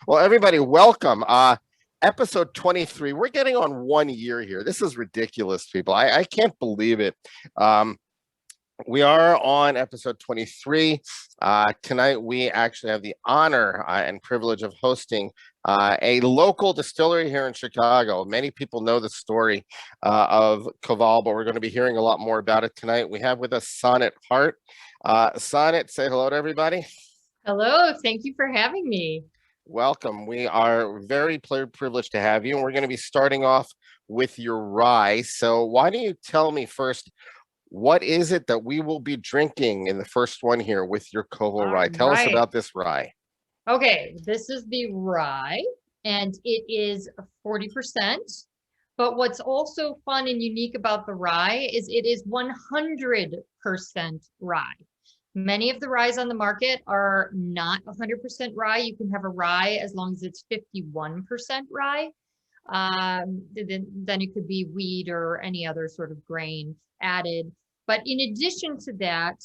Well, everybody, welcome. Episode 23. We're getting on 1 year here. This is ridiculous, people. I can't believe it. Um, we are on episode 23. Tonight, we actually have the honor and privilege of hosting a local distillery here in Chicago. Many people know the story of Koval, but we're going to be hearing a lot more about it tonight. We have with us Sonat Hart. Sonat, say hello to everybody. Hello, thank you for having me. Welcome. We are very privileged to have you. And we're going to be starting off with your rye. So why don't you tell me first, what is it that we will be drinking in the first one here with your Koval All rye? Tell us right. about this rye. Okay, this is the rye, and it is 40%. But what's also fun and unique about the rye is it is 100% rye. Many of the ryes on the market are not 100% rye. You can have a rye as long as it's 51% rye. Then it could be wheat or any other sort of grain added. But in addition to that,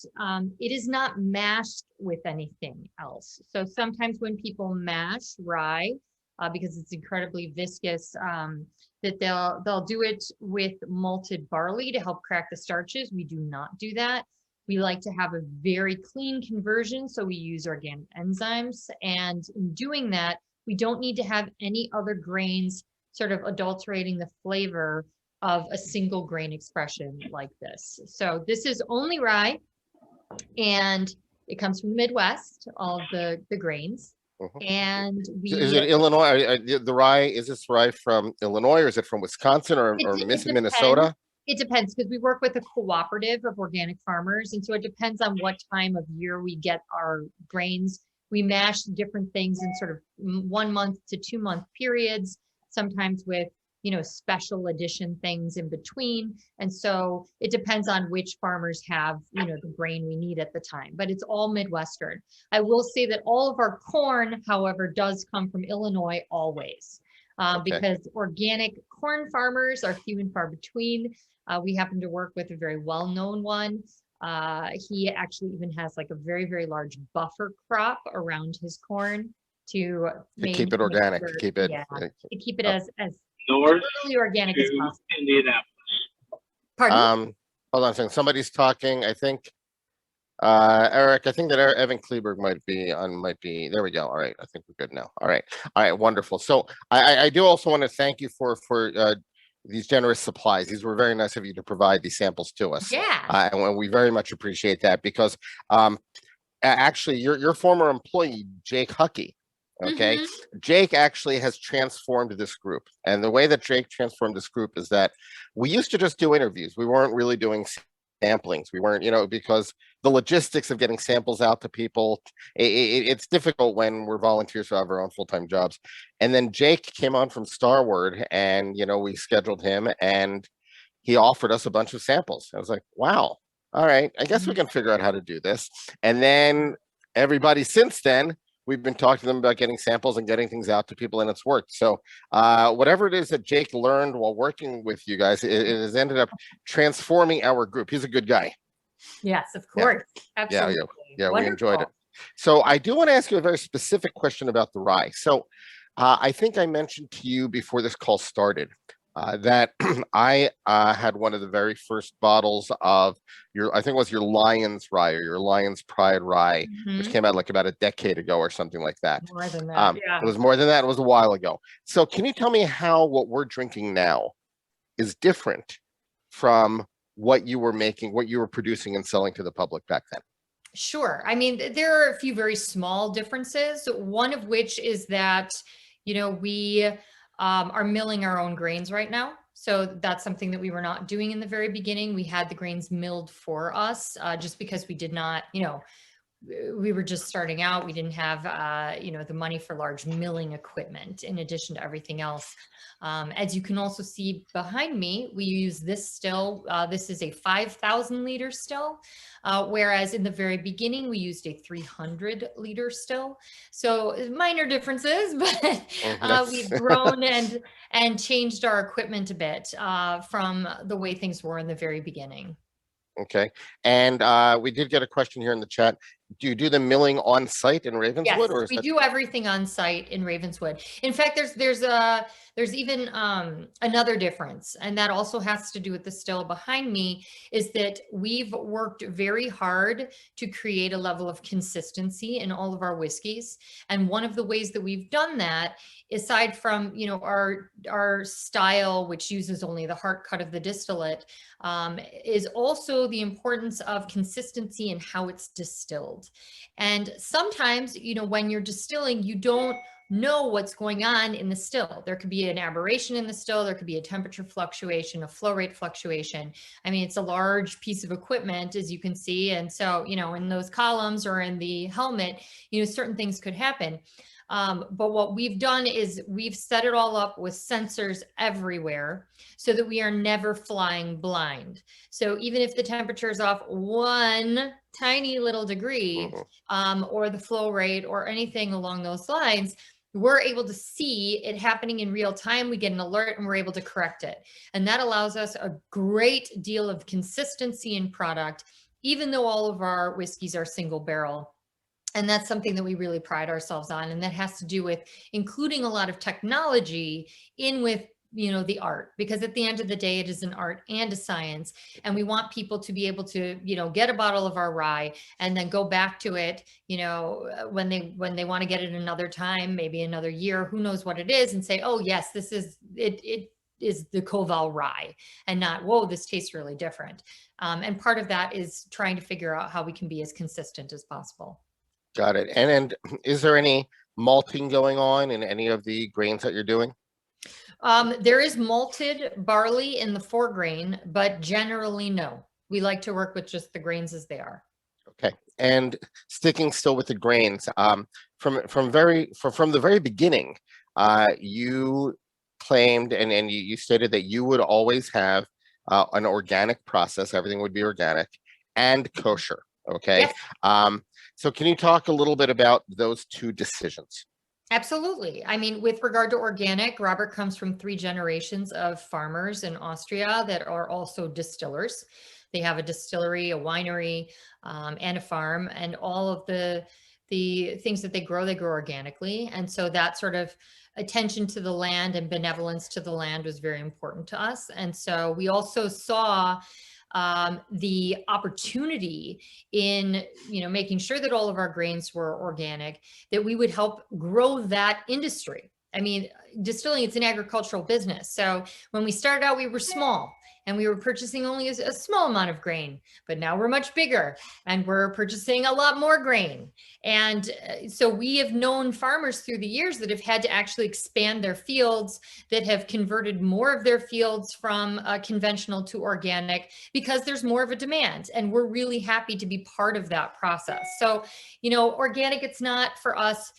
it is not mashed with anything else. So sometimes when people mash rye, because it's incredibly viscous, that they'll do it with malted barley to help crack the starches. We do not do that. We like to have a very clean conversion, so we use organic enzymes. And in doing that, we don't need to have any other grains sort of adulterating the flavor of a single grain expression like this. So this is only rye, and it comes from the Midwest, all of the grains. And Is it Illinois? The rye, is this rye from Illinois or is it from Wisconsin or Minnesota? It depends because we work with a cooperative of organic farmers. And so it depends on what time of year we get our grains. We mash different things in sort of 1 month to 2 month periods, sometimes with, special edition things in between. And so it depends on which farmers have, the grain we need at the time, but it's all Midwestern. I will say that all of our corn, however, does come from Illinois always. Because organic corn farmers are few and far between. We happen to work with a very well-known one. He actually even has like a very, very large buffer crop around his corn to keep it organic, sure, keep it, to keep it as totally organic as possible. Indianapolis. Pardon? Hold on a second. Somebody's talking. I think Eric, I think that Evan Kleberg might be, there we go. All right. I think we're good now. All right. Wonderful. So I do also want to thank you for these generous supplies. These were very nice of you to provide these samples to us. Yeah. And we very much appreciate that because actually your former employee, Jake Huckey, okay, Jake actually has transformed this group. And the way that Jake transformed this group is that we used to just do interviews. We weren't really doing samplings. We weren't, because the logistics of getting samples out to people, it's difficult when we're volunteers who have our own full-time jobs. And then Jake came on from Starward and, we scheduled him and he offered us a bunch of samples. I was like, wow, all right, I guess we can figure out how to do this. And then everybody since then, we've been talking to them about getting samples and getting things out to people, and it's worked. So whatever it is that Jake learned while working with you guys, it has ended up transforming our group. He's a good guy. Yes, of course. Yeah. Absolutely. Yeah, we enjoyed it. So I do want to ask you a very specific question about the rye. So I think I mentioned to you before this call started that I had one of the very first bottles of I think it was your Lion's Rye or your Lion's Pride Rye, which came out like about a decade ago or something like that. More than that. It was more than that. It was a while ago. So can you tell me how what we're drinking now is different from what you were making, what you were producing and selling to the public back then? Sure. I mean, there are a few very small differences. One of which is that, we are milling our own grains right now. So that's something that we were not doing in the very beginning. We had the grains milled for us just because we did not, we were just starting out. We didn't have, the money for large milling equipment in addition to everything else. As you can also see behind me, we use this still. This is a 5,000 liter still, whereas in the very beginning, we used a 300 liter still. So minor differences, but we've grown and changed our equipment a bit from the way things were in the very beginning. Okay. And we did get a question here in the chat. do you do the milling on site in Ravenswood, Yes, or is we that do everything on site in Ravenswood. In fact, there's even another difference, and that also has to do with the still behind me, is that we've worked very hard to create a level of consistency in all of our whiskeys. And one of the ways that we've done that, aside from, you know, our style, which uses only the Hart cut of the distillate, is also the importance of consistency in how it's distilled. And sometimes, you know, when you're distilling, you don't know what's going on in the still. There could be an aberration in the still. There could be a temperature fluctuation, a flow rate fluctuation. I mean, it's a large piece of equipment, as you can see. And so, you know, in those columns or in the helmet, you know, certain things could happen. But what we've done is we've set it all up with sensors everywhere so that we are never flying blind. So even if the temperature is off one tiny little degree, or the flow rate or anything along those lines, we're able to see it happening in real time. We get an alert and we're able to correct it. And that allows us a great deal of consistency in product, even though all of our whiskeys are single barrel. And that's something that we really pride ourselves on. And that has to do with including a lot of technology in with, you know, the art, because at the end of the day, it is an art and a science. And we want people to be able to, you know, get a bottle of our rye and then go back to it, you know, when they want to get it another time, maybe another year, who knows what it is, and say, oh yes, this is it. It is the Koval rye, and not, whoa, this tastes really different. And part of that is trying to figure out how we can be as consistent as possible. Got it. And is there any malting going on in any of the grains that you're doing? There is malted barley in the 4 grain, but generally no. We like to work with just the grains as they are. Okay. And sticking still with the grains, from the very beginning, you claimed and you stated that you would always have an organic process. Everything would be organic and kosher. Okay. Yes. So can you talk a little bit about those two decisions? Absolutely. I mean, with regard to organic, Robert comes from 3 generations of farmers in Austria that are also distillers. They have a distillery, a winery, and a farm, and all of the things that they grow organically. And so that sort of attention to the land and benevolence to the land was very important to us. And so we also saw the opportunity in, you know, making sure that all of our grains were organic, that we would help grow that industry. I mean, distilling, it's an agricultural business. So when we started out, we were small and we were purchasing only a small amount of grain, but now we're much bigger and we're purchasing a lot more grain. And so we have known farmers through the years that have had to actually expand their fields, that have converted more of their fields from conventional to organic because there's more of a demand. And we're really happy to be part of that process. So, you know, organic, it's not for us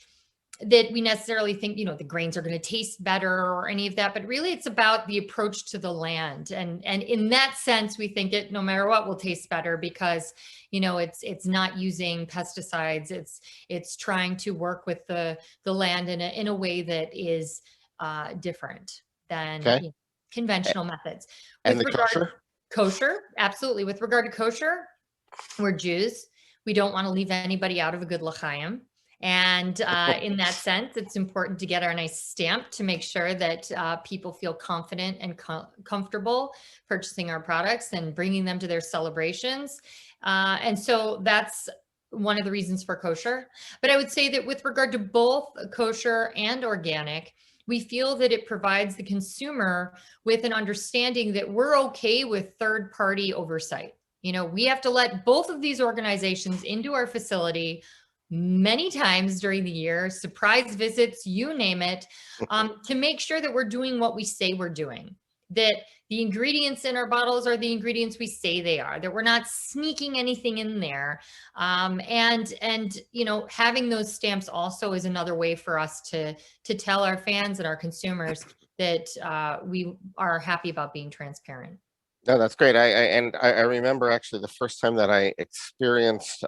that we necessarily think, you know, the grains are going to taste better or any of that, but really it's about the approach to the land. And in that sense, we think it, no matter what, will taste better because, you know, it's not using pesticides. It's trying to work with the land in a way that is different than, Okay. you know, conventional methods. And With the regard kosher? kosher, absolutely. With regard to kosher, we're Jews. We don't want to leave anybody out of a good l'chaim. And in that sense, it's important to get our nice stamp to make sure that people feel confident and comfortable purchasing our products and bringing them to their celebrations. And so that's one of the reasons for kosher. But I would say that with regard to both kosher and organic, we feel that it provides the consumer with an understanding that we're okay with third-party oversight. You know, we have to let both of these organizations into our facility many times during the year, surprise visits, you name it, to make sure that we're doing what we say we're doing, that the ingredients in our bottles are the ingredients we say they are, that we're not sneaking anything in there. And you know, having those stamps also is another way for us to tell our fans and our consumers that we are happy about being transparent. No, that's great. I remember actually the first time that I experienced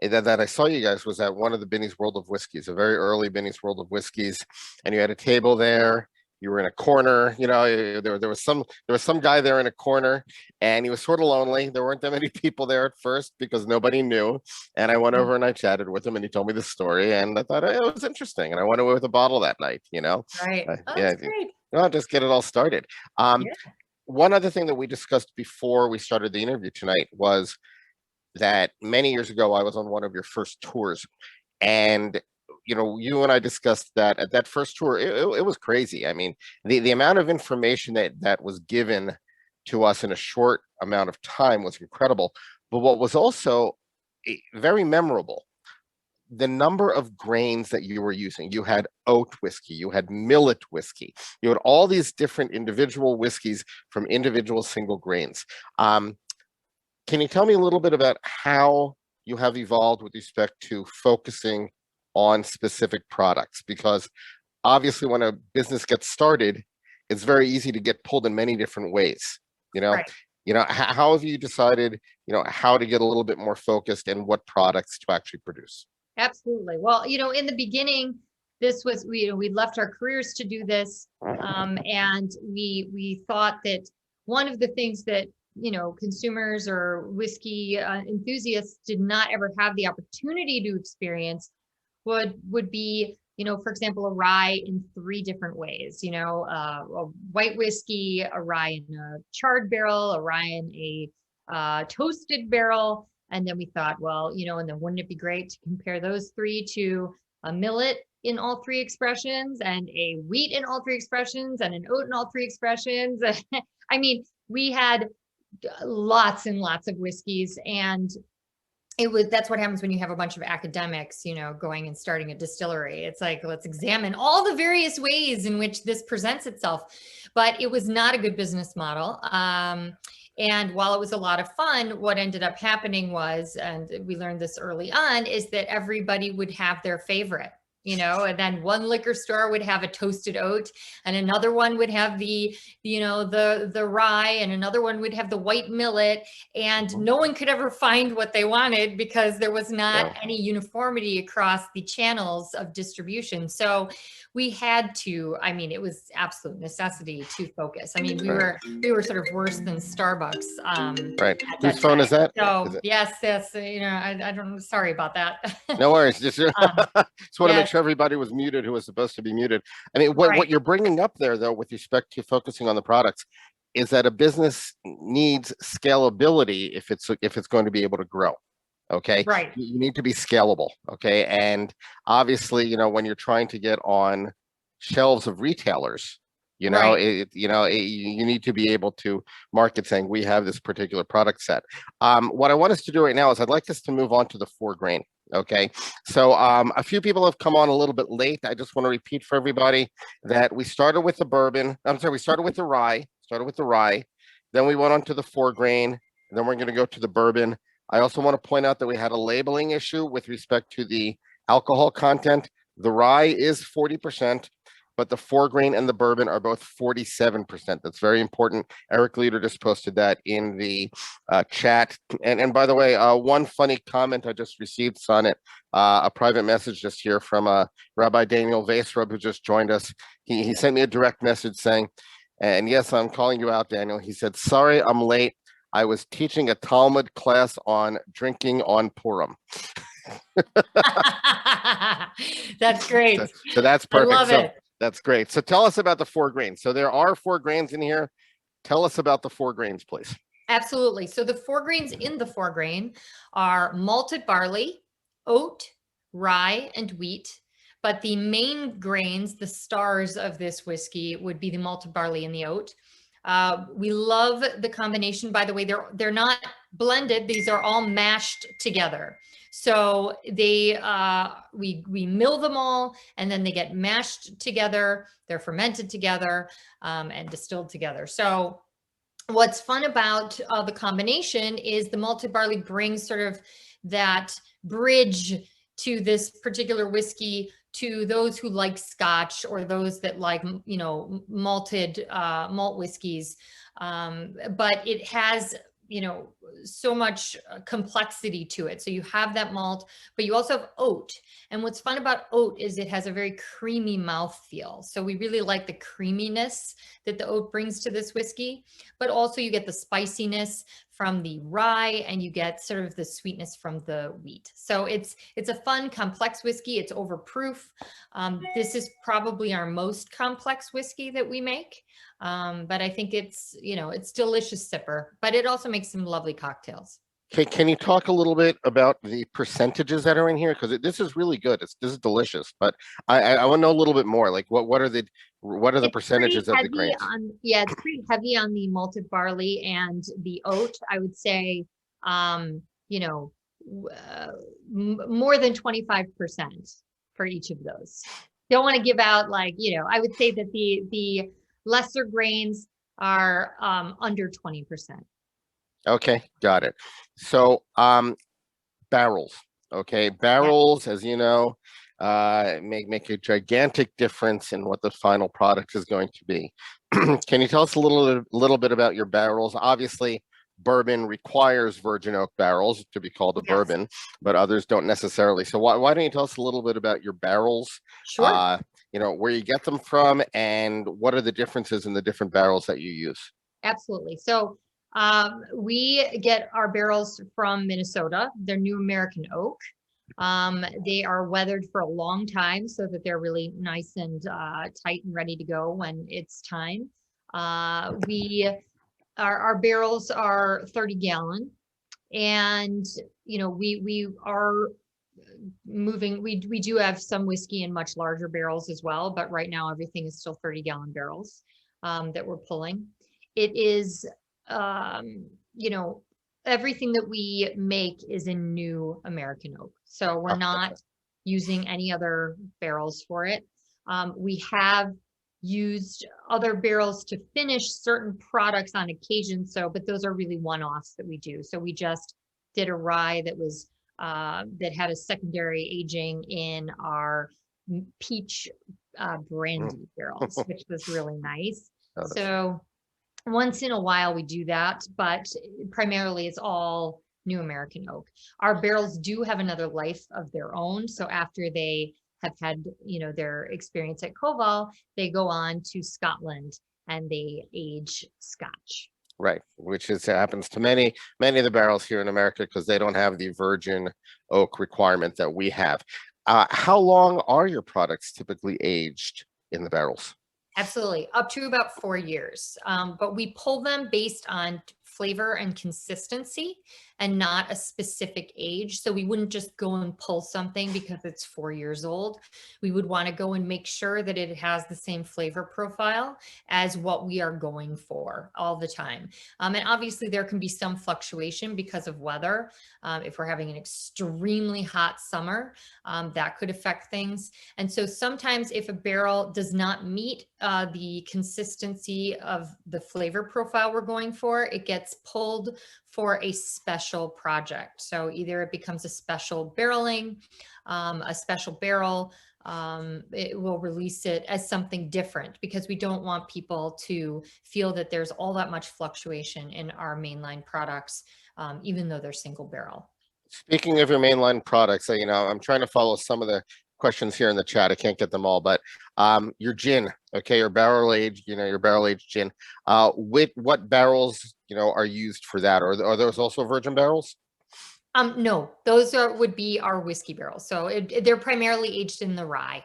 that I saw you guys was at one of the Binny's World of Whiskeys, a very early Binny's World of Whiskeys, and you had a table there. you were in a corner, there was some guy there in a corner, and he was sort of lonely. There weren't that many people there at first because nobody knew. And I went over and I chatted with him, and he told me the story, and I thought it was interesting. And I went away with a bottle that night. Right. Oh, Yeah, that's great. well, just get it all started. Yeah. One other thing that we discussed before we started the interview tonight was that many years ago I was on one of your first tours, and you and I discussed that at that first tour, it was crazy. I mean, the amount of information that was given to us in a short amount of time was incredible. But what was also very memorable, the number of grains that you were using. You had oat whiskey, you had millet whiskey, you had all these different individual whiskeys from individual single grains. Can you tell me a little bit about how you have evolved with respect to focusing on specific products? Because obviously when a business gets started, it's very easy to get pulled in many different ways. Right. How have you decided, how to get a little bit more focused and what products to actually produce? Absolutely. Well, in the beginning, this was, we left our careers to do this. And we thought that one of the things that, consumers or whiskey enthusiasts did not ever have the opportunity to experience would be, for example, a rye in 3 different ways, a white whiskey, a rye in a charred barrel, a rye in a toasted barrel. And then we thought, well, and then wouldn't it be great to compare those 3 to a millet in all 3 expressions, and a wheat in all 3 expressions, and an oat in all 3 expressions? I mean, we had lots and lots of whiskeys, and that's what happens when you have a bunch of academics, going and starting a distillery. It's like, let's examine all the various ways in which this presents itself. But it was not a good business model. And while it was a lot of fun, what ended up happening was, and we learned this early on, is that everybody would have their favorite. And then one liquor store would have a toasted oat, and another one would have the rye, and another one would have the white millet, and no one could ever find what they wanted because there was not any uniformity across the channels of distribution. So we had to, it was absolute necessity to focus. We were sort of worse than Starbucks. Right. Whose phone is that? So yes, I don't, sorry about that. No worries. Just want to make sure everybody was muted who was supposed to be muted. What you're bringing up there, though, with respect to focusing on the products, is that a business needs scalability if it's going to be able to grow. Okay. Right. You need to be scalable. Okay. And obviously, when you're trying to get on shelves of retailers, you need to be able to market saying we have this particular product set. What I want us to do right now is I'd like us to move on to the 4 grain. Okay, so a few people have come on a little bit late. I just want to repeat for everybody that we started with the bourbon. We started with the rye. Then we went on to the 4 grain. And then we're going to go to the bourbon. I also want to point out that we had a labeling issue with respect to the alcohol content. The rye is 40%, but the 4 grain and the bourbon are both 47%. That's very important. Eric Leader just posted that in the chat. And by the way, one funny comment I just received, Sonat, a private message just here from Rabbi Daniel Vaisrub, who just joined us. He sent me a direct message saying, and yes, I'm calling you out, Daniel. He said, sorry, I'm late. I was teaching a Talmud class on drinking on Purim. That's great. So that's perfect. I love it. That's great. So tell us about the 4 grains. So there are 4 grains in here. Tell us about the 4 grains, please. Absolutely. So the 4 grains in the 4 grain are malted barley, oat, rye, and wheat. But the main grains, the stars of this whiskey, would be the malted barley and the oat. We love the combination. By the way, they're not blended. These are all mashed together. So they we mill them all, and then they get mashed together. They're fermented together and distilled together. So what's fun about the combination is the malted barley brings sort of that bridge to this particular whiskey to those who like Scotch or those that like, malted malt whiskeys. But it has you know, so much complexity to it. So you have that malt, but you also have oat. And what's fun about oat is it has a very creamy mouthfeel. So we really like the creaminess that the oat brings to this whiskey, but also you get the spiciness from the rye and you get sort of the sweetness from the wheat. So it's a fun, complex whiskey. It's overproof. This is probably our most complex whiskey that we make. But I think it's, you know, it's delicious sipper, but it also makes some lovely cocktails. Okay, can you talk a little bit about the percentages that are in here? Because this is really good. This is delicious, but I want to know a little bit more. Like what are the It's pretty percentages of the heavy grains? on, yeah, it's pretty heavy on the malted barley and the oat. I would say, you know, more than 25% for each of those. Don't want to give out like, you know, I would say that the lesser grains are under 20%. Okay, got it. So barrels. Okay, Yeah. barrels, as you know, make a gigantic difference in what the final product is going to be. Can you tell us a little bit about your barrels? Obviously, bourbon requires virgin oak barrels to be called a Yes. bourbon, but others don't necessarily. So why don't you tell us a little bit about your barrels? Sure. You know, where you get them from, and what are the differences in the different barrels that you use? Absolutely. So we get our barrels from Minnesota. They're New American oak. They are weathered for a long time so that they're really nice and tight and ready to go when it's time. Our barrels are 30-gallon, and you know we are moving. We do have some whiskey in much larger barrels as well, but right now everything is still 30-gallon barrels that we're pulling. It is, you know, everything that we make is in New American oak. So we're Oh, okay. not using any other barrels for it. We have used other barrels to finish certain products on occasion. So, but those are really one-offs that we do. So we just did a rye that was that had a secondary aging in our peach Mm. brandy barrels, which was really nice. Oh, So once in a while we do that, but primarily it's all New American oak. Our barrels do have another life of their own. So after they have had, you know, their experience at Koval, they go on to Scotland and they age Scotch. right, which is happens to many of the barrels here in America because they don't have the virgin oak requirement that we have. How long are your products typically aged in the barrels? Absolutely, up to about 4 years. But we pull them based on flavor and consistency and not a specific age. So we wouldn't just go and pull something because it's 4 years old. We would want to go and make sure that it has the same flavor profile as what we are going for all the time. And obviously there can be some fluctuation because of weather. If we're having an extremely hot summer, that could affect things. And so sometimes if a barrel does not meet the consistency of the flavor profile we're going for, it gets pulled for a special project. So either it becomes a special barreling, a special barrel, it will release it as something different because we don't want people to feel that there's all that much fluctuation in our mainline products, even though they're single barrel. Speaking of your mainline products, you know, I'm trying to follow some of the questions here in the chat. I can't get them all, but your gin, okay, your barrel aged, you know, your barrel aged gin. With what barrels, you know, are used for that? Or are those also virgin barrels? No, those would be our whiskey barrels. So they're primarily aged in the rye.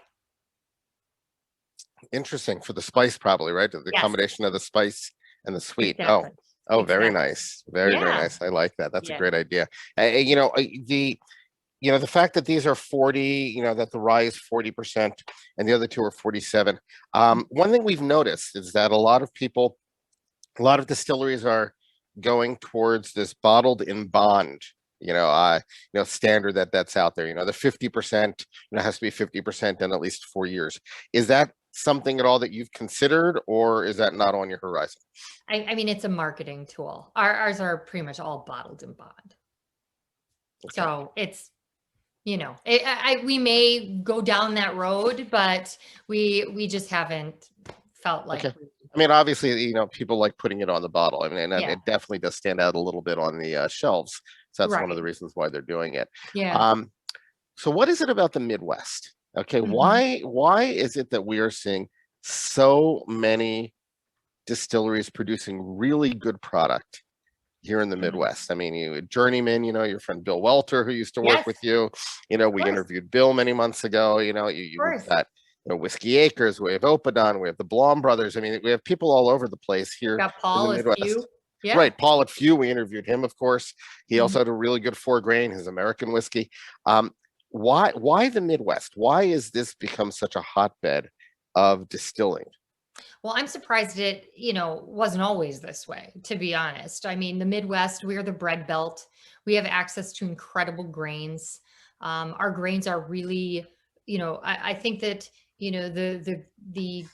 Interesting for the spice, probably, right? The Yes, combination of the spice and the sweet. Oh, exactly. oh, very Exactly. nice. Very Yeah. nice. I like that. That's a Yeah. great idea. You know, the fact that these are 40, you know, that the rye is 40% and the other two are 47. One thing we've noticed is that a lot of distilleries are going towards this bottled in bond, standard that's out there. You know, the 50%, has to be 50% in at least 4 years. Is that something at all that you've considered, or is that not on your horizon? I mean, it's a marketing tool. Ours are pretty much all bottled in bond. Okay. So it's, we may go down that road, but we just haven't felt like Okay. I mean, obviously, people like putting it on the bottle. I mean, and Yeah, it definitely does stand out a little bit on the shelves. So that's one of right. the reasons why they're doing it. Yeah. Um, so what is it about the Midwest? Okay, Mhm. why is it that we are seeing so many distilleries producing really good product here in the Mhm. Midwest? I mean, Journeyman, your friend Bill Welter, who used to work Yes, with you, of we course, interviewed Bill many months ago. of We've course. got Whiskey Acres, we have Opadon, we have the Blom brothers. I mean, we have people all over the place here Got in the Paul, a Midwest. few. Yeah. Right, Paul at Few, we interviewed him, of course. He Mhm. also had a really good 4 grain, his American whiskey. Um, why the Midwest? Why is this become such a hotbed of distilling? Well, I'm surprised it, wasn't always this way, to be honest. I mean, the Midwest, we're the bread belt. We have access to incredible grains. Our grains are really, I think that, the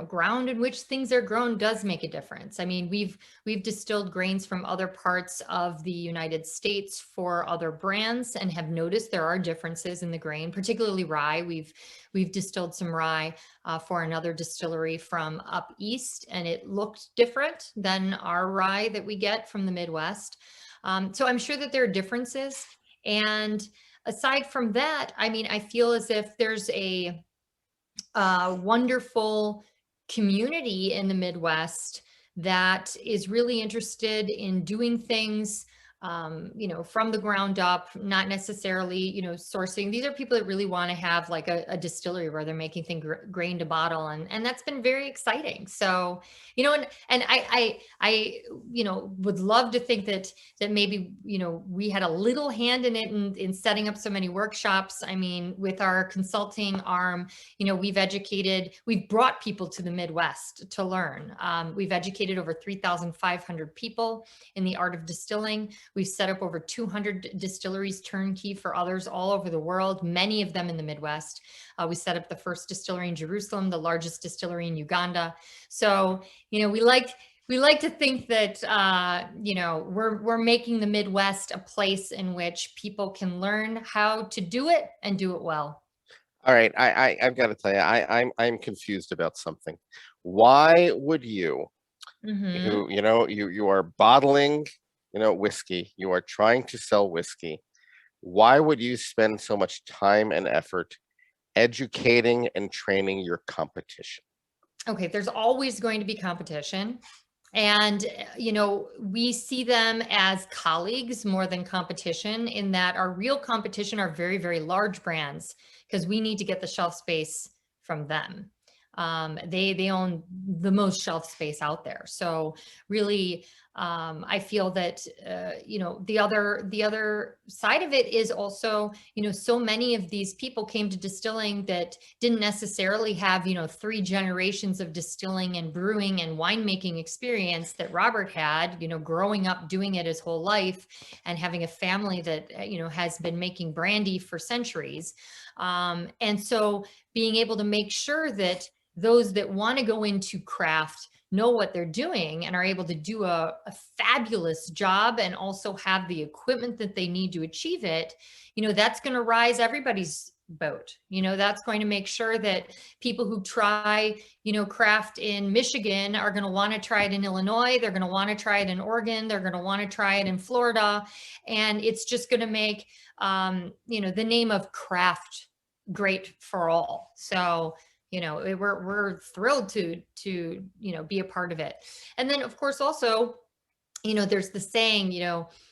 ground in which things are grown does make a difference. I mean, we've distilled grains from other parts of the United States for other brands and have noticed there are differences in the grain, particularly rye. We've distilled some rye for another distillery from up east, and it looked different than our rye that we get from the Midwest. So I'm sure that there are differences. And aside from that, I mean, I feel as if there's a wonderful community in the Midwest that is really interested in doing things, from the ground up, not necessarily, sourcing. These are people that really want to have like a distillery where they're making things grain to bottle, and that's been very exciting. So, and I would love to think that maybe we had a little hand in it in setting up so many workshops. I mean, with our consulting arm, we've brought people to the Midwest to learn. We've educated over 3,500 people in the art of distilling. We've set up over 200 distilleries turnkey for others all over the world, many of them in the Midwest. We set up the first distillery in Jerusalem, the largest distillery in Uganda. So, we like to think that we're making the Midwest a place in which people can learn how to do it and do it well. All right, I've got to tell you, I'm confused about something. Why would you, Hmm. who you are bottling, whiskey, you are trying to sell whiskey. Why would you spend so much time and effort educating and training your competition? Okay, there's always going to be competition. And, we see them as colleagues more than competition, in that our real competition are very, very large brands because we need to get the shelf space from them. They own the most shelf space out there. So really, I feel that the other side of it is also, so many of these people came to distilling that didn't necessarily have 3 generations of distilling and brewing and winemaking experience that Robert had, growing up doing it his whole life and having a family that has been making brandy for centuries. And so being able to make sure that those that want to go into craft know what they're doing and are able to do a fabulous job and also have the equipment that they need to achieve it, that's going to rise everybody's boat. That's going to make sure that people who try, craft in Michigan are going to want to try it in Illinois. They're going to want to try it in Oregon. They're going to want to try it in Florida. And it's just going to make, the name of craft great for all. So, we're thrilled to be a part of it. And then of course also, there's the saying,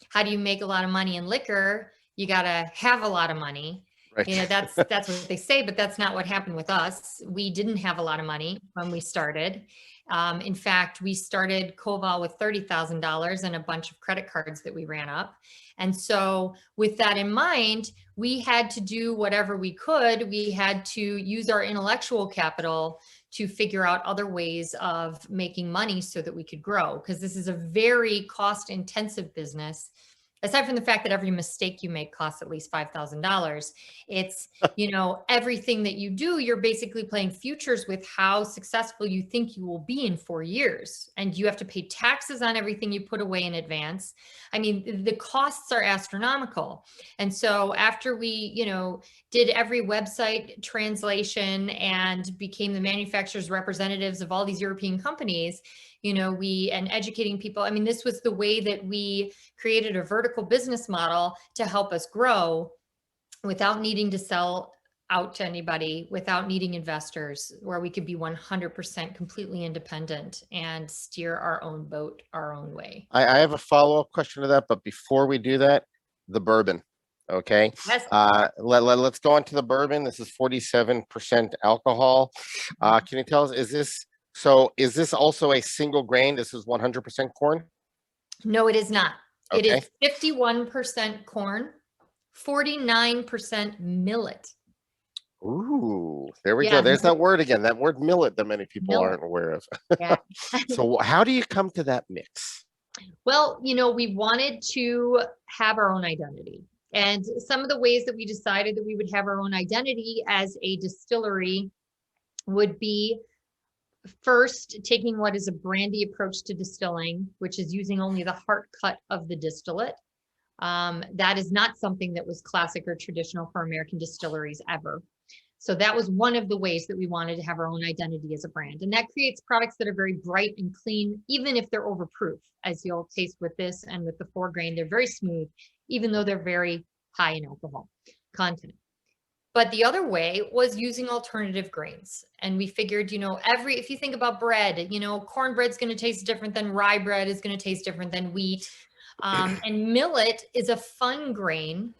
how do you make a lot of money in liquor? You got to have a lot of money. Right. That's what they say, but that's not what happened with us. We didn't have a lot of money when we started. In fact, we started Koval with $30,000 and a bunch of credit cards that we ran up. And so with that in mind, we had to do whatever we could. We had to use our intellectual capital to figure out other ways of making money so that we could grow, because this is a very cost intensive business. Aside from the fact that every mistake you make costs at least $5,000, it's, everything that you do, you're basically playing futures with how successful you think you will be in 4 years. And you have to pay taxes on everything you put away in advance. I mean, the costs are astronomical. And so after we, did every website translation and became the manufacturers' representatives of all these European companies, and educating people. I mean, this was the way that we created a vertical business model to help us grow without needing to sell out to anybody, without needing investors, where we could be 100% completely independent and steer our own boat our own way. I have a follow-up question to that, but before we do that, the bourbon. Okay. Yes. Let's go on to the bourbon. This is 47% alcohol. Can you tell us, is this also a single grain? This is 100% corn? No, it is not. Okay. It is 51% corn, 49% millet. Ooh, there we go. There's that word again, that word millet that many people aren't aware of. Yeah. So how do you come to that mix? Well, we wanted to have our own identity. And some of the ways that we decided that we would have our own identity as a distillery would be first taking what is a brandy approach to distilling, which is using only the Hart cut of the distillate. That is not something that was classic or traditional for American distilleries ever. So that was one of the ways that we wanted to have our own identity as a brand. And that creates products that are very bright and clean, even if they're overproof, as you'll taste with this and with the 4-grain. They're very smooth, even though they're very high in alcohol content. But the other way was using alternative grains. And we figured, if you think about bread, cornbread's going to taste different than rye bread, is going to taste different than wheat. And millet is a fun grain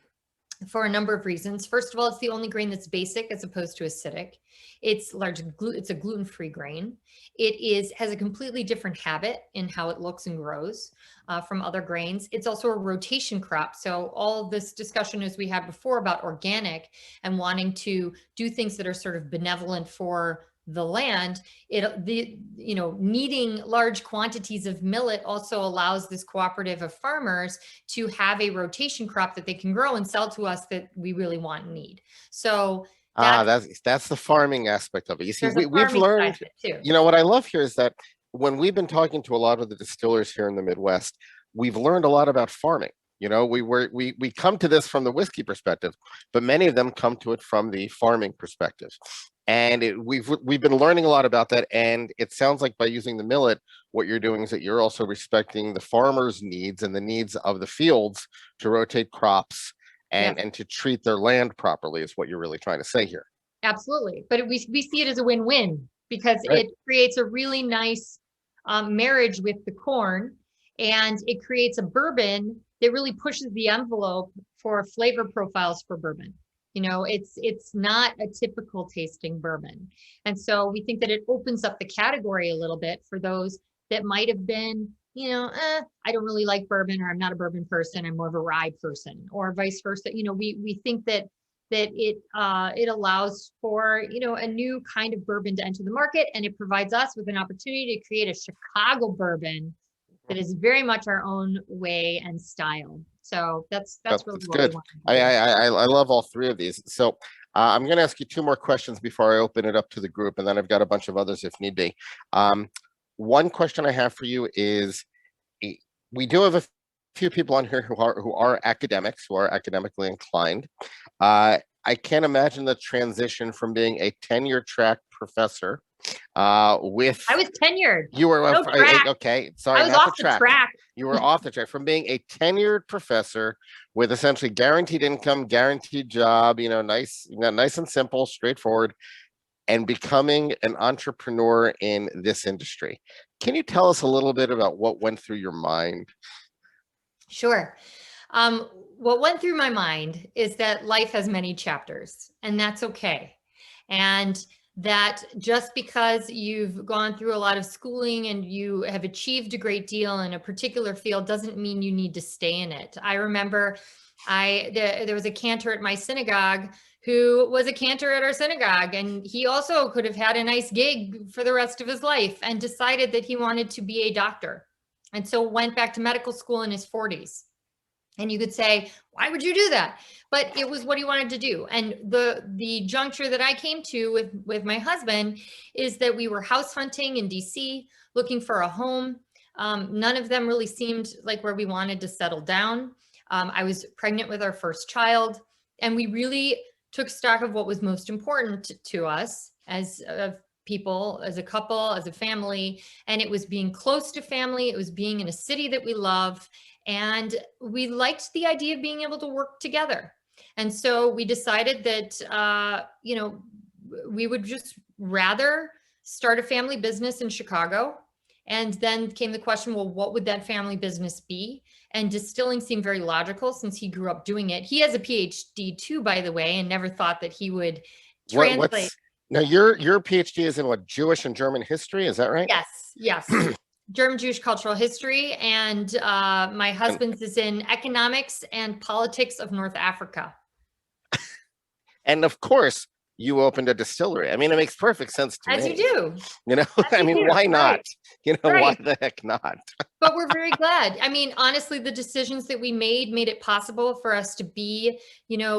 for a number of reasons. First of all, it's the only grain that's basic as opposed to acidic. It's a gluten-free grain. It has a completely different habit in how it looks and grows from other grains. It's also a rotation crop. So all this discussion as we had before about organic and wanting to do things that are sort of benevolent for the land, needing large quantities of millet also allows this cooperative of farmers to have a rotation crop that they can grow and sell to us that we really want and need. So that's the farming aspect of it. You see, we've learned, what I love here is that when we've been talking to a lot of the distillers here in the Midwest, we've learned a lot about farming. We come to this from the whiskey perspective, but many of them come to it from the farming perspective. And we've been learning a lot about that. And it sounds like by using the millet, what you're doing is that you're also respecting the farmers' needs and the needs of the fields to rotate crops and to treat their land properly is what you're really trying to say here. Absolutely. But we see it as a win-win because it creates a really nice marriage with the corn, and it creates a bourbon that really pushes the envelope for flavor profiles for bourbon. It's not a typical tasting bourbon. And so we think that it opens up the category a little bit for those that might have been, I don't really like bourbon, or I'm not a bourbon person, I'm more of a rye person, or vice versa. We think that it allows for, a new kind of bourbon to enter the market, and it provides us with an opportunity to create a Chicago bourbon that is very much our own way and style. So that's really what good. We want. I love all three of these. So I'm going to ask you two more questions before I open it up to the group, and then I've got a bunch of others if need be. One question I have for you is, we do have a few people on here who are academics, who are academically inclined. I can't imagine the transition from being a tenure track professor I was tenured. You were okay. Sorry, I was off the track. You were off the track from being a tenured professor with essentially guaranteed income, guaranteed job. Nice and simple, straightforward, and becoming an entrepreneur in this industry. Can you tell us a little bit about what went through your mind? Sure. What went through my mind is that life has many chapters, and that's okay. And that just because you've gone through a lot of schooling and you have achieved a great deal in a particular field doesn't mean you need to stay in it. I remember there was a cantor at my synagogue who was a cantor at our synagogue, and he also could have had a nice gig for the rest of his life and decided that he wanted to be a doctor. And so went back to medical school in his 40s. And you could say, why would you do that? But it was what he wanted to do. And the juncture that I came to with my husband is that we were house hunting in DC, looking for a home. None of them really seemed like where we wanted to settle down. I was pregnant with our first child, and we really took stock of what was most important to us as people, as a couple, as a family. And it was being close to family. It was being in a city that we love. And we liked the idea of being able to work together. And so we decided that, we would just rather start a family business in Chicago. And then came the question, well, what would that family business be? And distilling seemed very logical since he grew up doing it. He has a PhD too, by the way, and never thought that he would translate. Now your PhD is in what, Jewish and German history? Is that right? Yes. German Jewish cultural history. And my husband's is in economics and politics of North Africa. And of course, you opened a distillery. I mean, it makes perfect sense to me. As you do. You know, I mean, why not? You know, why the heck not? But we're very glad. I mean, honestly, the decisions that we made it possible for us to be,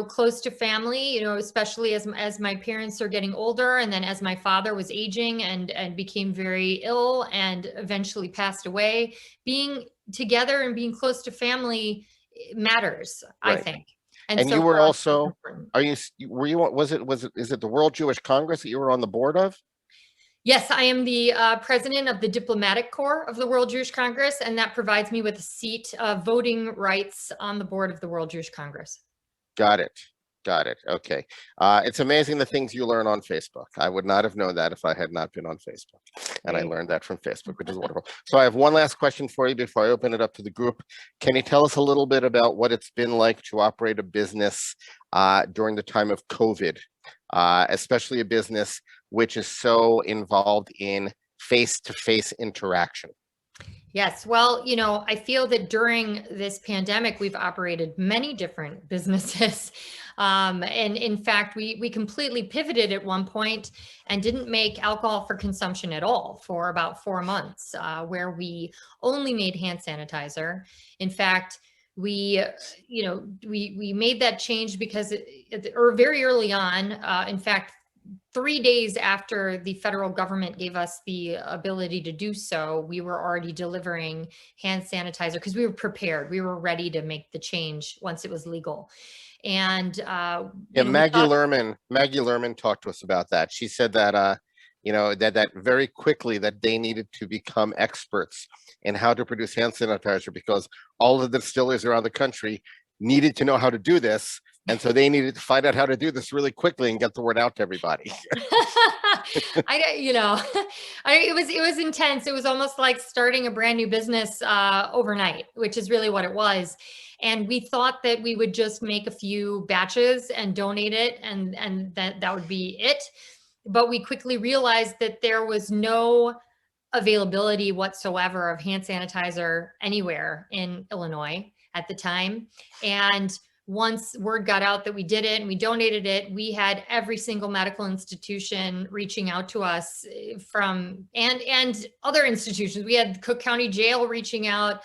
close to family, especially as my parents are getting older. And then as my father was aging and became very ill and eventually passed away, being together and being close to family matters, I think. And so you were also, is it the World Jewish Congress that you were on the board of? Yes, I am the president of the diplomatic corps of the World Jewish Congress, and that provides me with a seat of voting rights on the board of the World Jewish Congress. Got it. Okay. It's amazing the things you learn on Facebook. I would not have known that if I had not been on Facebook. And I learned that from Facebook, which is wonderful. So I have one last question for you before I open it up to the group. Can you tell us a little bit about what it's been like to operate a business during the time of COVID, especially a business which is so involved in face-to-face interaction? Yes. Well, I feel that during this pandemic, we've operated many different businesses. And in fact, we completely pivoted at one point and didn't make alcohol for consumption at all for about 4 months, where we only made hand sanitizer. In fact, we made that change because very early on, in fact, 3 days after the federal government gave us the ability to do so, we were already delivering hand sanitizer because we were prepared. We were ready to make the change once it was legal. And Maggie Lerman talked to us about that. She said that that very quickly that they needed to become experts in how to produce hand sanitizer because all of the distillers around the country needed to know how to do this. And so they needed to find out how to do this really quickly and get the word out to everybody. It was intense. It was almost like starting a brand new business overnight, which is really what it was. And we thought that we would just make a few batches and donate it, and that would be it. But we quickly realized that there was no availability whatsoever of hand sanitizer anywhere in Illinois at the time. And once word got out that we did it and we donated it, we had every single medical institution reaching out to us and other institutions. We had Cook County Jail reaching out.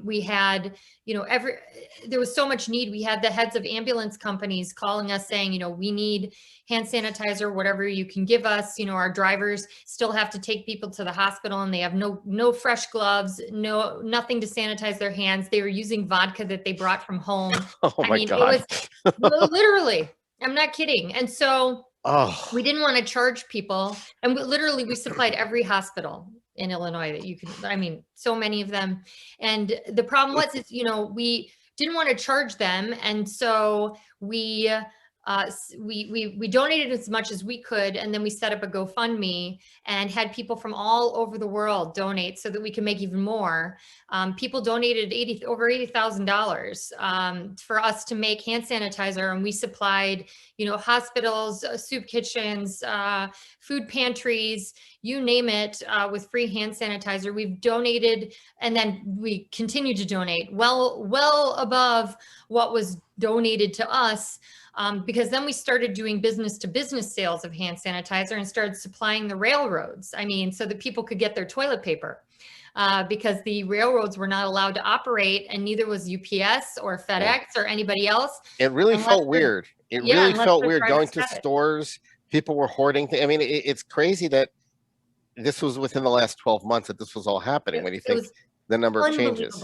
We had, there was so much need. We had the heads of ambulance companies calling us saying, we need hand sanitizer, whatever you can give us. Our drivers still have to take people to the hospital and they have no fresh gloves, nothing to sanitize their hands. They were using vodka that they brought from home. Oh my God. It was literally, I'm not kidding. And so we didn't want to charge people. And we supplied every hospital in Illinois that you can, so many of them. And the problem was, we didn't want to charge them. And so we donated as much as we could. And then we set up a GoFundMe and had people from all over the world donate so that we can make even more. People donated over $80,000 for us to make hand sanitizer. And we supplied, hospitals, soup kitchens, food pantries, you name it, with free hand sanitizer. We've donated, and then we continue to donate well above what was donated to us, because then we started doing business to business sales of hand sanitizer and started supplying the railroads. So that people could get their toilet paper, because the railroads were not allowed to operate, and neither was UPS or FedEx or anybody else. It really felt weird. It really felt weird going to stores. People were hoarding things. It's crazy that this was within the last 12 months that this was all happening. When you think the number of changes.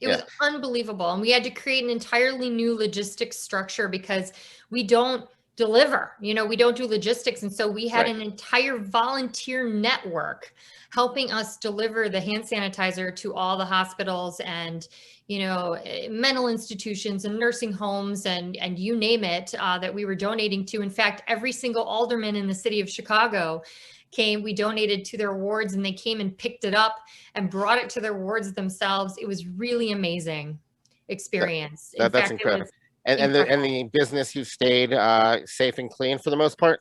It was unbelievable. And we had to create an entirely new logistics structure because we don't deliver. We don't do logistics. And so we had Right. an entire volunteer network helping us deliver the hand sanitizer to all the hospitals and, mental institutions and nursing homes and you name it, that we were donating to. In fact, every single alderman in the city of Chicago we donated to their wards, and they came and picked it up and brought it to their wards themselves. It was really amazing experience. In That's fact, it incredible. was And incredible. the business, you stayed safe and clean for the most part.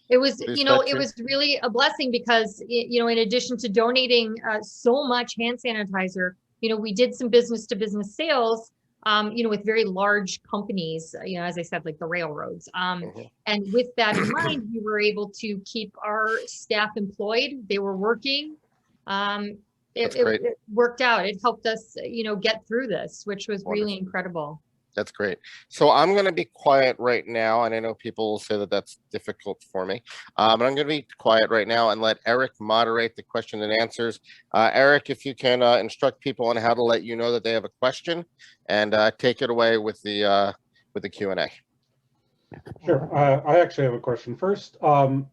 It was, Through that it too? was really a blessing because, in addition to donating so much hand sanitizer, we did some business to business sales, with very large companies, as I said, like the railroads. Mhm. And with that in mind, we were able to keep our staff employed. They were working. Um, That's great. it worked out. It helped us, get through this, which was really Wonderful. incredible. That's great. So I'm going to be quiet right now, and I know people will say that that's difficult for me, but I'm going to be quiet right now and let Eric moderate the question and answers. Eric, if you can instruct people on how to let you know that they have a question, and take it away with the Q&A. Sure. I actually have a question first. Wanted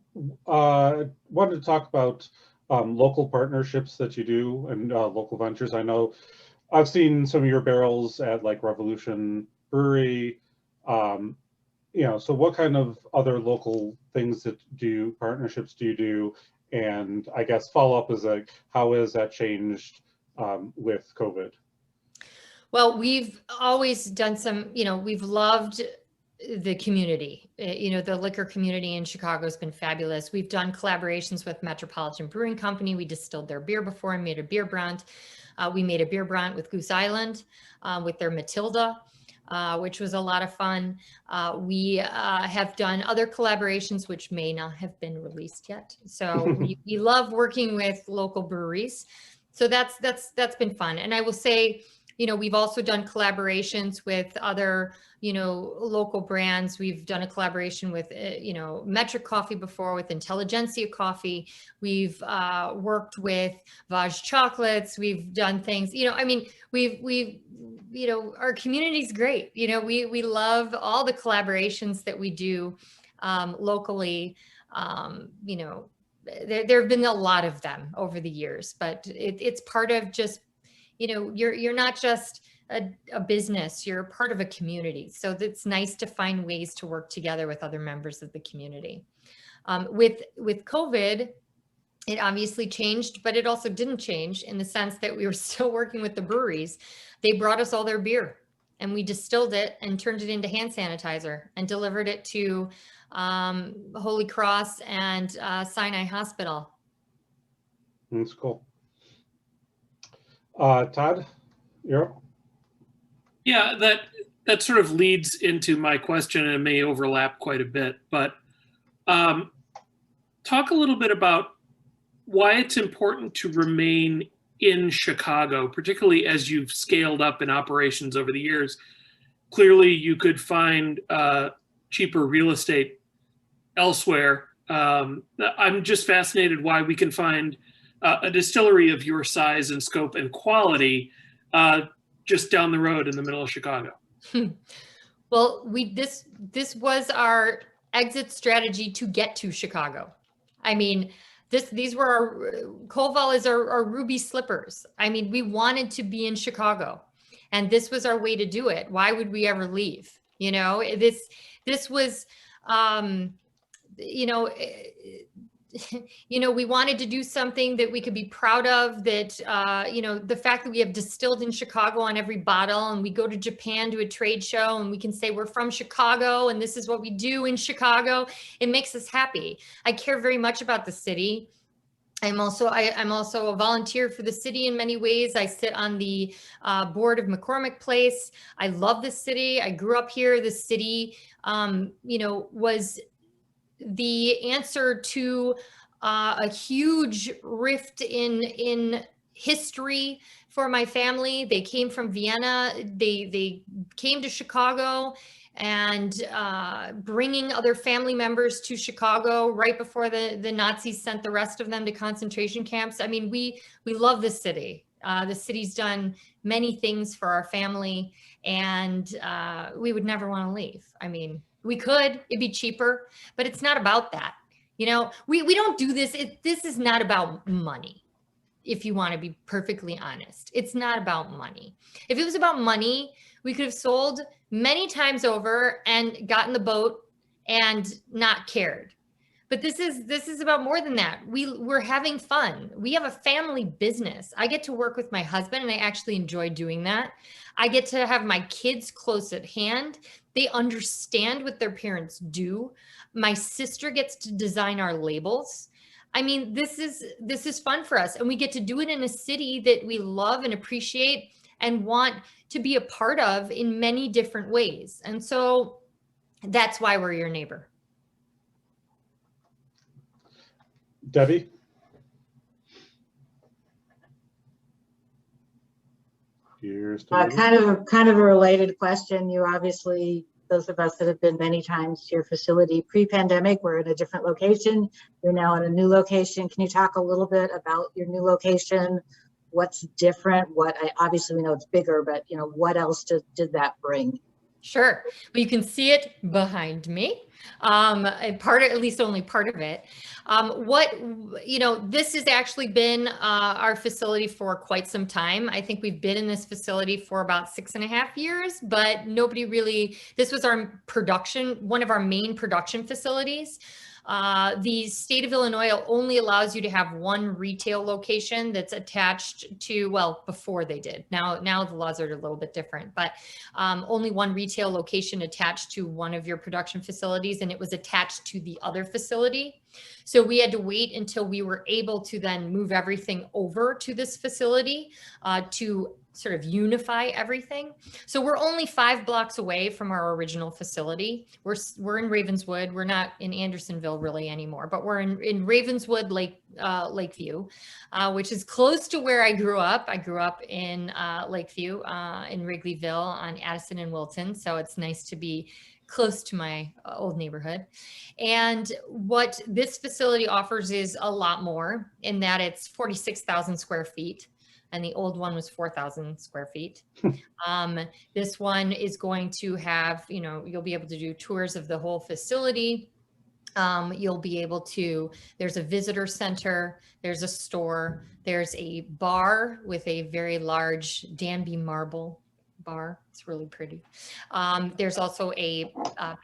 to talk about local partnerships that you do and local ventures. I know I've seen some of your barrels at like Revolution Brewery. So what kind of other local things partnerships do you do? And I guess follow up is like, how has that changed with COVID? Well, we've always done we've loved the community. The liquor community in Chicago has been fabulous. We've done collaborations with Metropolitan Brewing Company. We distilled their beer before and made a beer brand. We made a beer brand with Goose Island, with their Matilda, which was a lot of fun. We have done other collaborations which may not have been released yet. So we love working with local breweries. So that's been fun. And I will say, we've also done collaborations with other, local brands. We've done a collaboration with, Metric Coffee before, with Intelligentsia Coffee. We've worked with Vaj Chocolates. We've done things, we've our community's great. We love all the collaborations that we do locally. There have been a lot of them over the years, but it's part of just, you're not just a business, you're a part of a community. So it's nice to find ways to work together with other members of the community. With COVID, it obviously changed, but it also didn't change in the sense that we were still working with the breweries. They brought us all their beer and we distilled it and turned it into hand sanitizer and delivered it to Holy Cross and Sinai Hospital. That's cool. Todd, you're up. Yeah, that sort of leads into my question, and it may overlap quite a bit, but talk a little bit about why it's important to remain in Chicago, particularly as you've scaled up in operations over the years. Clearly, you could find cheaper real estate elsewhere. I'm just fascinated why we can find a distillery of your size and scope and quality just down the road in the middle of Chicago. Well, this was our exit strategy to get to Chicago. I mean, these were our Koval is our ruby slippers. I mean, we wanted to be in Chicago, and this was our way to do it. Why would we ever leave? This was, we wanted to do something that we could be proud of, that, the fact that we have distilled in Chicago on every bottle, and we go to Japan to a trade show and we can say we're from Chicago and this is what we do in Chicago. It makes us happy. I care very much about the city. I'm also a volunteer for the city in many ways. I sit on the board of McCormick Place. I love the city. I grew up here. The city, was the answer to a huge rift in history for my family. They came from Vienna. They came to Chicago, and bringing other family members to Chicago right before the Nazis sent the rest of them to concentration camps. I mean, we love the city. The city's done many things for our family, and we would never want to leave. I mean, We could, it'd be cheaper, but it's not about that. You know, we don't do this. This is not about money. If you want to be perfectly honest, it's not about money. If it was about money, we could have sold many times over and gotten the boat and not cared. But this is about more than that. We're having fun. We have a family business. I get to work with my husband and I actually enjoy doing that. I get to have my kids close at hand. They understand what their parents do. My sister gets to design our labels. I mean, this is fun for us, and we get to do it in a city that we love and appreciate and want to be a part of in many different ways. And so that's why we're your neighbor. Debbie? Kind of a related question. You obviously, those of us that have been many times to your facility pre-pandemic, we're in a different location. You're now in a new location. Can you talk a little bit about your new location? What's different? Obviously we know it's bigger, but you know, what else did that bring? Sure. Well, you can see it behind me. At least only part of it. This has actually been our facility for quite some time. I think we've been in this facility for about 6.5 years, but this was one of our main production facilities. The state of Illinois only allows you to have one retail location that's attached to, well, before they did. Now the laws are a little bit different, but only one retail location attached to one of your production facilities, and it was attached to the other facility. So we had to wait until we were able to then move everything over to this facility to sort of unify everything. So we're only 5 blocks away from our original facility. We're in Ravenswood. We're not in Andersonville really anymore, but we're in Ravenswood, Lakeview, which is close to where I grew up. I grew up in Lakeview, in Wrigleyville on Addison and Wilton. So it's nice to be close to my old neighborhood. And what this facility offers is a lot more in that it's 46,000 square feet. And the old one was 4,000 square feet. This one is going to have, you'll be able to do tours of the whole facility. You'll be able to, there's a visitor center, there's a store, there's a bar with a very large Danby marble bar. It's really pretty. There's also a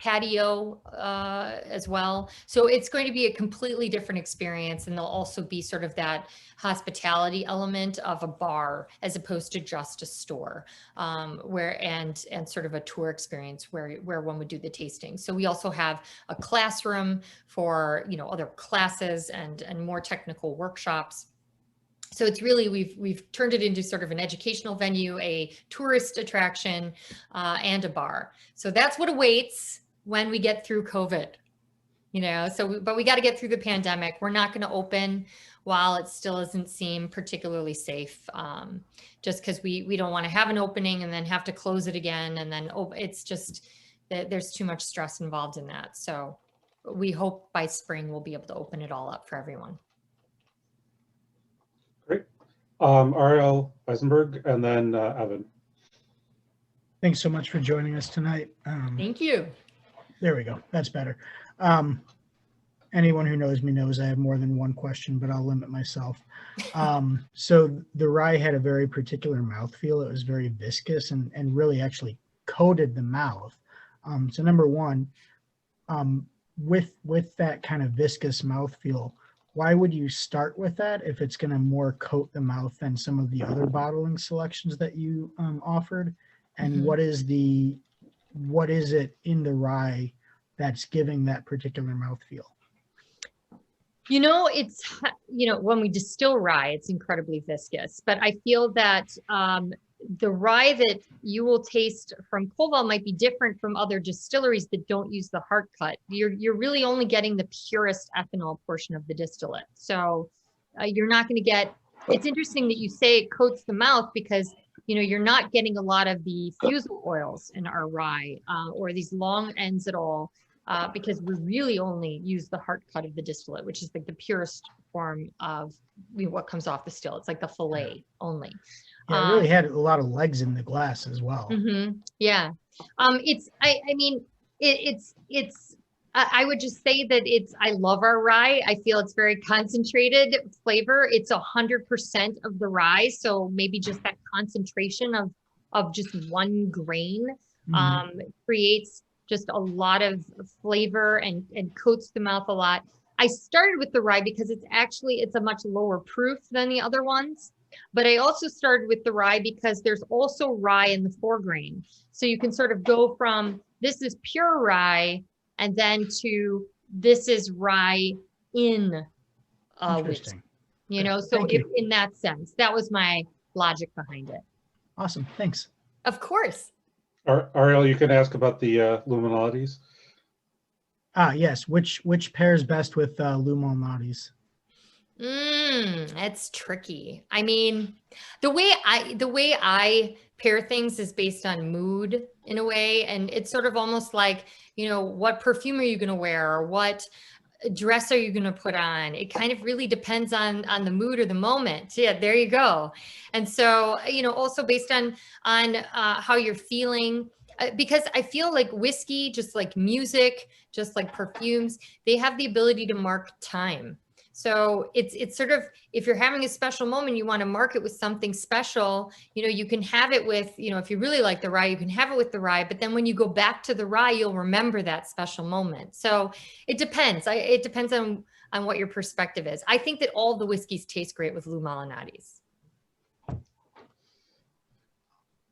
patio as well. So it's going to be a completely different experience. And there'll also be sort of that hospitality element of a bar as opposed to just a store, and sort of a tour experience where one would do the tasting. So we also have a classroom for, other classes and more technical workshops. So it's really, we've turned it into sort of an educational venue, a tourist attraction, and a bar. So that's what awaits when we get through COVID, but we got to get through the pandemic. We're not going to open while it still doesn't seem particularly safe, just because we don't want to have an opening and then have to close it again. And then it's just that there's too much stress involved in that. So we hope by spring we'll be able to open it all up for everyone. Great. Ariel Eisenberg and then Evan. Thanks so much for joining us tonight. Thank you. There we go. That's better. Anyone who knows me knows I have more than one question, but I'll limit myself. So the rye had a very particular mouthfeel. It was very viscous and really actually coated the mouth. So number one, with that kind of viscous mouthfeel, why would you start with that if it's going to more coat the mouth than some of the other bottling selections that you offered? And Mm-hmm. what is it in the rye that's giving that particular mouthfeel? It's, when we distill rye, it's incredibly viscous, but I feel that the rye that you will taste from Koval might be different from other distilleries that don't use the Hart cut. You're really only getting the purest ethanol portion of the distillate. So you're not going to get, it's interesting that you say it coats the mouth because, you're not getting a lot of the fusel oils in our rye or these long ends at all. Because we really only use the Hart cut of the distillate, which is like the purest form of what comes off the still. It's like the fillet only. Yeah, it really had a lot of legs in the glass as well. Mm-hmm. Yeah. I would just say that I love our rye. I feel it's very concentrated flavor. It's 100% of the rye. So maybe just that concentration of just one grain creates just a lot of flavor and coats the mouth a lot. I started with the rye because it's a much lower proof than the other ones. But I also started with the rye because there's also rye in the 4-grain. So you can sort of go from this is pure rye and then to this is rye in wheat. Interesting. You know, so Thank you. in that sense, that was my logic behind it. Awesome. Thanks. Of course. Ariel, you can ask about the luminalities. Yes. Which pairs best with Lumalnati's? That's tricky. I mean, the way I pair things is based on mood in a way, and it's sort of almost like, you know, what perfume are you going to wear, or what dress are you going to put on? It kind of really depends on the mood or the moment. Yeah, there you go. And so, you know, also based on how you're feeling. Because I feel like whiskey, just like music, just like perfumes, they have the ability to mark time. So it's sort of, if you're having a special moment, you want to mark it with something special, you know, you can have it with, you know, if you really like the rye, you can have it with the rye, but then when you go back to the rye, you'll remember that special moment. So it depends. It depends on what your perspective is. I think that all the whiskeys taste great with Lou Malnati's.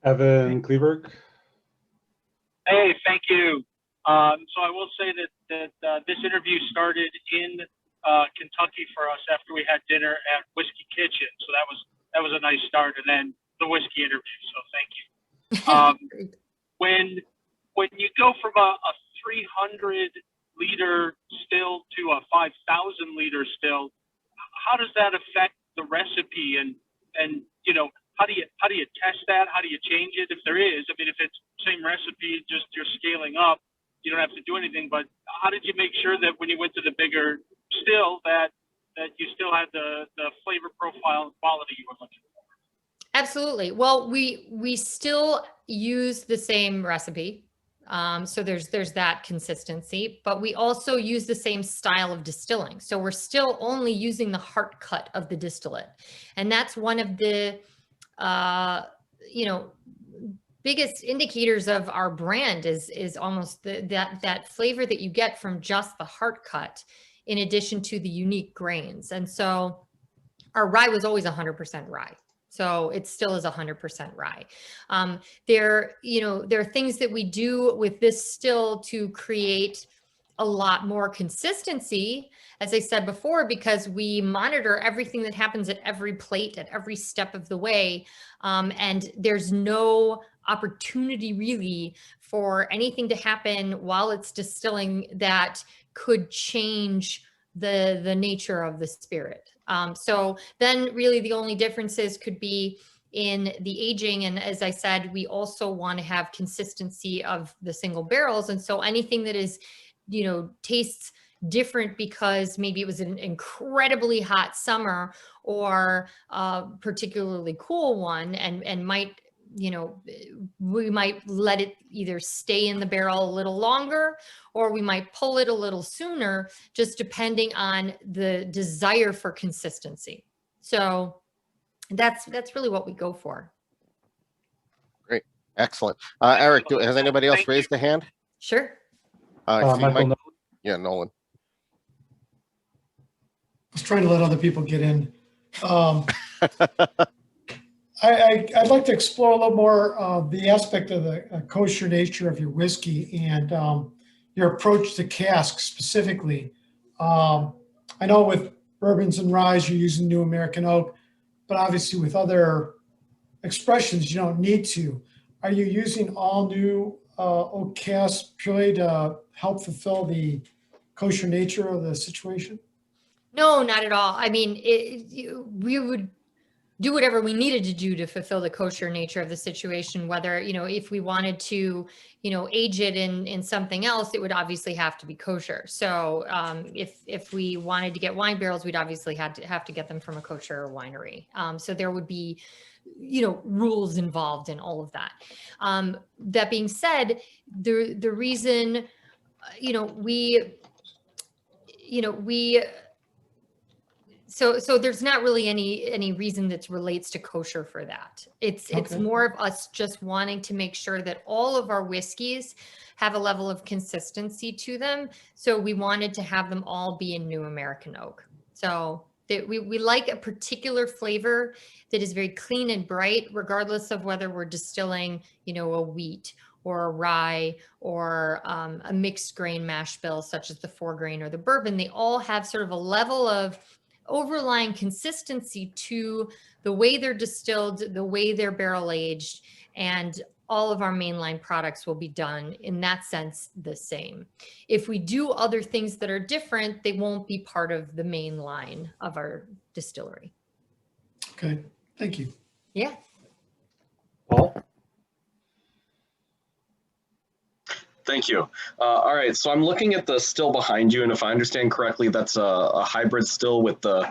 Evan Kleberg. Hey, thank you. So I will say that this interview started in Kentucky for us after we had dinner at Whiskey Kitchen. So that was a nice start, and then the whiskey interview. So thank you. When you go from a 300 liter still to a 5,000 liter still, how does that affect the recipe? And you know, how do you test that? How do you change it if there is? I mean, if it's same recipe, just you're scaling up, you don't have to do anything. But how did you make sure that when you went to the bigger still that you still had the flavor profile and quality you were looking for? Absolutely. Well, we still use the same recipe. So there's that consistency, but we also use the same style of distilling. So we're still only using the Hart cut of the distillate. And that's one of the, you know, biggest indicators of our brand is almost that flavor that you get from just the Hart cut, in addition to the unique grains. And so our rye was always 100% rye. So it still is 100% rye. There are things that we do with this still to create a lot more consistency, as I said before, because we monitor everything that happens at every plate, at every step of the way. And there's no opportunity really for anything to happen while it's distilling that could change the nature of the spirit. So then really the only differences could be in the aging. And as I said, we also want to have consistency of the single barrels. And so anything that is, you know, tastes different because maybe it was an incredibly hot summer or a particularly cool one, and might, you know, we might let it either stay in the barrel a little longer, or we might pull it a little sooner, just depending on the desire for consistency. So that's really what we go for. Great. Excellent. Eric, has anybody else raised a hand? Sure. Michael, yeah, Nolan. I was trying to let other people get in. I'd like to explore a little more the aspect of the kosher nature of your whiskey and your approach to casks specifically. I know with bourbons and ryes, you're using New American Oak, but obviously with other expressions, you don't need to. Are you using all new oak casks purely to help fulfill the kosher nature of the situation? No, not at all. I mean, we would do whatever we needed to do to fulfill the kosher nature of the situation, whether, you know, if we wanted to, you know, age it in something else, it would obviously have to be kosher. So if we wanted to get wine barrels, we'd obviously have to get them from a kosher winery. So there would be, you know, rules involved in all of that. That being said, the reason you know, we, you know, we, so there's not really any reason that relates to kosher for that. It's Okay. more of us just wanting to make sure that all of our whiskeys have a level of consistency to them. So we wanted to have them all be in New American Oak. So that we like a particular flavor that is very clean and bright, regardless of whether we're distilling, you know, a wheat or a rye or a mixed grain mash bill, such as the 4-grain or the bourbon. They all have sort of a level of overlying consistency to the way they're distilled, the way they're barrel aged, and all of our mainline products will be done in that sense the same. If we do other things that are different, they won't be part of the main line of our distillery. Okay, thank you. Yeah. Paul? Thank you. All right, so I'm looking at the still behind you, and if I understand correctly, that's a hybrid still with the,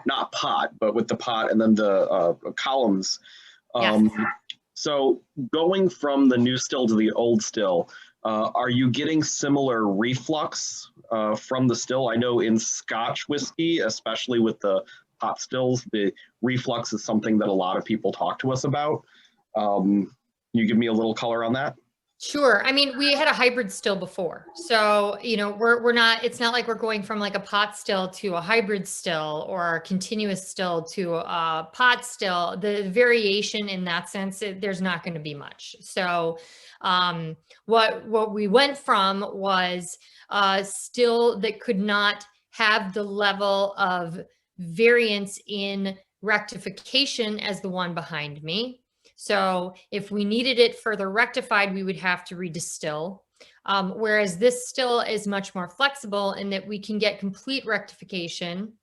not pot, but with the pot and then the columns. Yes. So going from the new still to the old still, are you getting similar reflux from the still? I know in Scotch whiskey, especially with the pot stills, the reflux is something that a lot of people talk to us about. Can you give me a little color on that? Sure. I mean, we had a hybrid still before. So, you know, we're not, it's not like we're going from like a pot still to a hybrid still or a continuous still to a pot still. The variation in that sense, there's not going to be much. So, what we went from was still that could not have the level of variance in rectification as the one behind me. So if we needed it further rectified, we would have to redistill. Whereas this still is much more flexible in that we can get complete rectification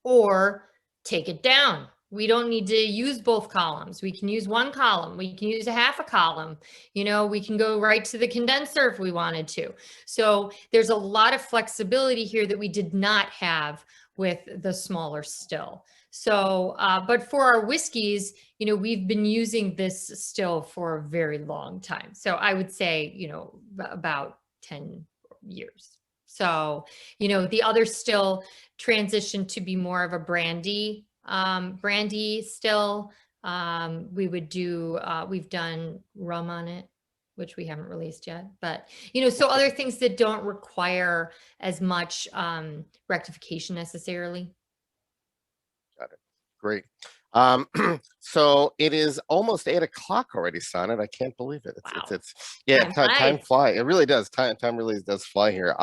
or take it down. We don't need to use both columns. We can use one column. We can use a half a column. You know, we can go right to the condenser if we wanted to. So there's a lot of flexibility here that we did not have with the smaller still. So, but for our whiskeys, you know, we've been using this still for a very long time. So I would say, you know, about 10 years. So, you know, the other still transitioned to be more of a brandy still. We would do, we've done rum on it, which we haven't released yet, but, you know, so other things that don't require as much rectification necessarily. Got it. Great. So it is almost 8 o'clock already, Sonat. I can't believe it. Wow. It's yeah, time flies. It really does. Time really does fly here.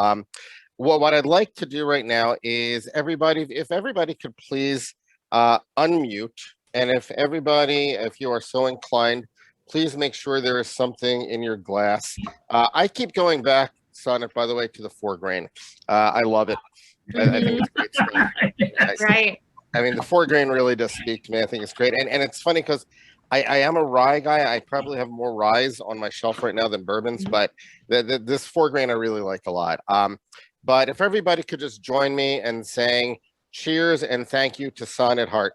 What I'd like to do right now is if everybody could please unmute, and if you are so inclined, please make sure there is something in your glass. I keep going back, Sonat, by the way, to the 4-grain. I love it. I think it's great stuff. Right. I mean, the 4-grain really does speak to me. I think it's great. And it's funny because I am a rye guy. I probably have more ryes on my shelf right now than bourbons, but this 4-grain I really like a lot. But if everybody could just join me in saying cheers and thank you to Sonat Hart.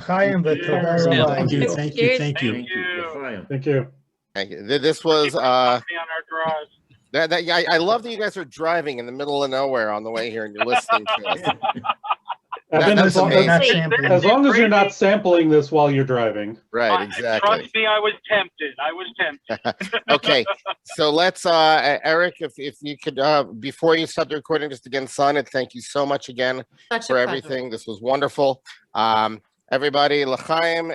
Thank you. Thank you. Thank you. Thank you. Thank you. This was On our drives. yeah, I love that you guys are driving in the middle of nowhere on the way here and you're listening to us. Evan, That's as long amazing. as long as you're not sampling this while you're driving. Right, exactly. Trust me, I was tempted. Okay, so let's Eric, if you could before you stop the recording, just again, Sonat, thank you so much again Such a for pleasure. everything. This was wonderful. Everybody, l'chaim.